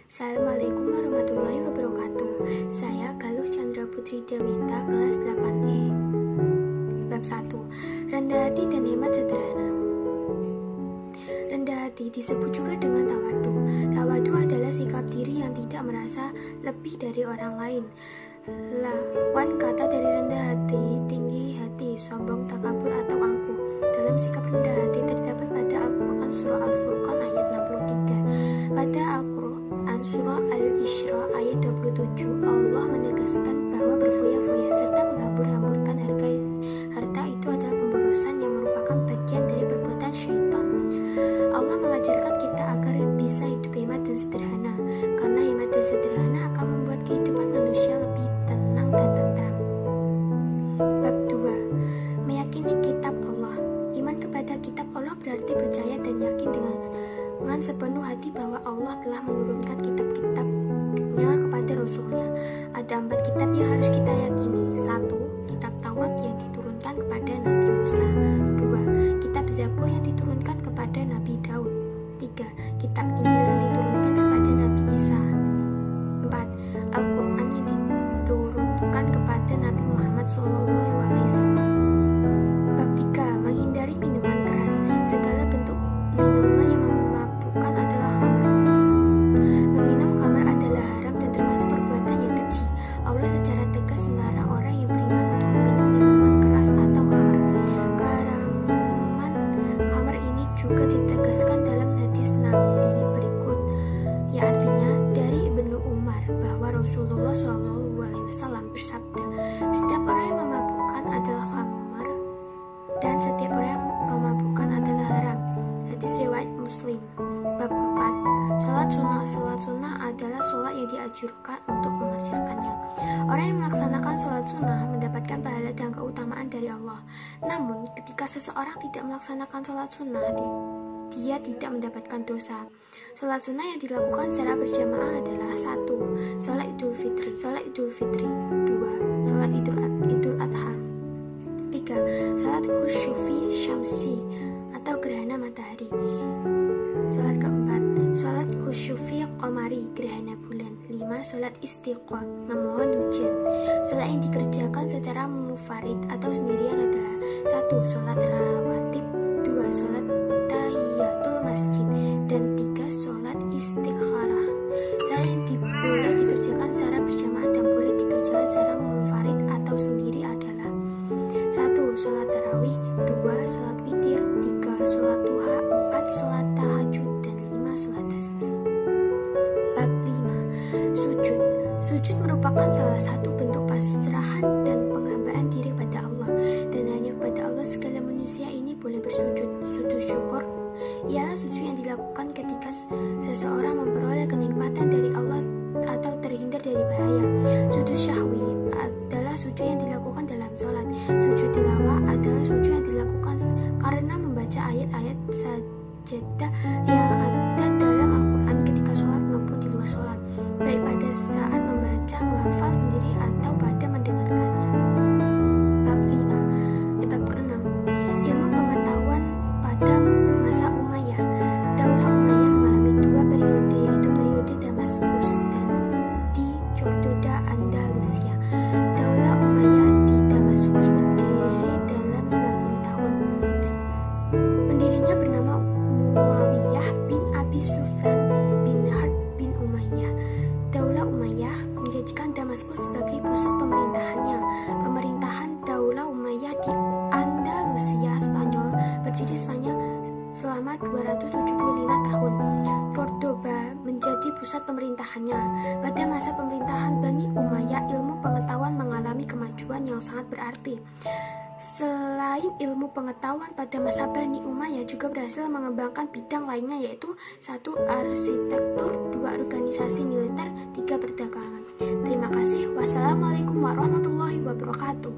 Assalamualaikum warahmatullahi wabarakatuh. Saya Galuh Chandra Putri Dewita, kelas 8E. Bab 1. Rendah hati dan hemat sederhana. Rendah hati disebut juga dengan tawadu. Tawadu adalah sikap diri yang tidak merasa lebih dari orang lain. Lawan kata dari rendah hati, tinggi hati, sombong, takabur, atau angkuh. Dalam sikap rendah hati terdapat pada Al-Quran Surah Al-Furqan ayat 63. Pada Al-Quran Surah Al-Isra ayat 27, Allah menegaskan bahwa berfoya-foya serta menghambur-hamburkan harta itu adalah pemborosan yang merupakan bagian dari perbuatan syaitan. Allah mengajarkan kita agar bisa hidup hemat dan sederhana, karena hemat dan sederhana akan membuat kehidupan manusia lebih tenang dan tentram. Bab 2. Meyakini kitab Allah. Iman kepada kitab Allah berarti percaya dan yakin dengan sepenuh hati bahwa Allah telah menurunkan kitab-kitabnya kepada Rasulnya. Ada 4 kitab yang harus kita yakini. 1. Kitab Taurat yang diturunkan kepada Nabi Musa. 2. Kitab Zabur yang diturunkan kepada Nabi Daud. 3. Kitab Injil yang diturunkan kepada Nabi Isa. 4. Al-Quran yang diturunkan kepada Nabi Muhammad SAW. Bab 3. Menghindari minuman keras. Segala bentuk minuman yang memabukkan adalah khamr. Meminum khamr adalah haram dan termasuk perbuatan yang keji. Allah secara tegas melarang orang yang beriman untuk meminum minuman keras atau khamr. Keharaman khamr ini juga ditegaskan dalam hadis Nabi berikut, yang artinya dari Ibnu Umar bahwa Rasulullah SAW bersabda, setiap orang yang memabukkan adalah khamr dan setiap orang yang memabukkan adalah haram. Hadis riwayat Muslim. Bab 4. Sholat sunnah. Sholat sunnah adalah sholat yang dianjurkan untuk mengerjakannya. Orang yang melaksanakan sholat sunnah mendapatkan pahala dan keutamaan dari Allah. Namun, ketika seseorang tidak melaksanakan sholat sunnah, dia tidak mendapatkan dosa. Sholat sunnah yang dilakukan secara berjamaah adalah 1. Sholat Idul Fitri. 2. Sholat Idul Adha. 3. Sholat Khusyufi Syamsi atau gerhana matahari. Sholat keempat, sholat Khusyufi Qamari, gerhana bulan. 5. Sholat Istiqomah, memohon hujan. Sholat yang dikerjakan secara mufarid atau sendirian adalah 1. Sholat rawatib. 2. Sholat tahiyatul masjid. Dan 3. Sholat istikharah. Sholat yang boleh dikerjakan secara berjamaah dan boleh dikerjakan secara mufarid atau sendiri adalah 1. Sholat tarawih. 2. Sholat witir. 3. Sholat duha. 4. Sholat tahajud. Dan 5. Sholat tasbih. Bab 5. Sujud. Sujud merupakan salah satu bentuk pasrahan dan penghambaan diri pada Allah, dan hanya kepada Allah segala manusia ini boleh bersujud. Sujud syukur ialah sujud yang dilakukan ketika seseorang memperoleh kenikmatan dari Allah atau terhindar dari bahaya. Sujud syahwi adalah sujud yang dilakukan dalam sholat. Sujud tilawah adalah sujud yang dilakukan karena membaca ayat-ayat sajadah yang ada dalam Al-Quran ketika sholat maupun di luar sholat, baik pada saat membaca, menghafal sendiri atau pada mendengarkannya. Bab 6. Ilmu pengetahuan pada masa Umayyah. Daulah Umayyah mengalami 2 periode, yaitu periode Damaskus dan di Cordoba, Andalusia. Daulah Umayyah di Damaskus berdiri dalam 90 tahun. Pendirinya bernama Muawiyah bin Abi Sufyan bin Harb bin Umayyah. Daulah Umayyah menjadikan Damaskus sebagai pusat pemerintahannya. Pemerintahan Daulah Umayyah di Andalusia Spanyol berdiri selama 275 tahun. Cordoba menjadi pusat pemerintahannya. Pada masa pemerintahan Bani Umayyah, ilmu pengetahuan mengalami kemajuan yang sangat berarti. Selain ilmu pengetahuan, pada masa Bani Umayyah juga berhasil mengembangkan bidang lainnya, yaitu 1. Arsitektur, 2. Organisasi militer, 3. Perdagangan. Terima kasih. Wassalamualaikum warahmatullahi wabarakatuh.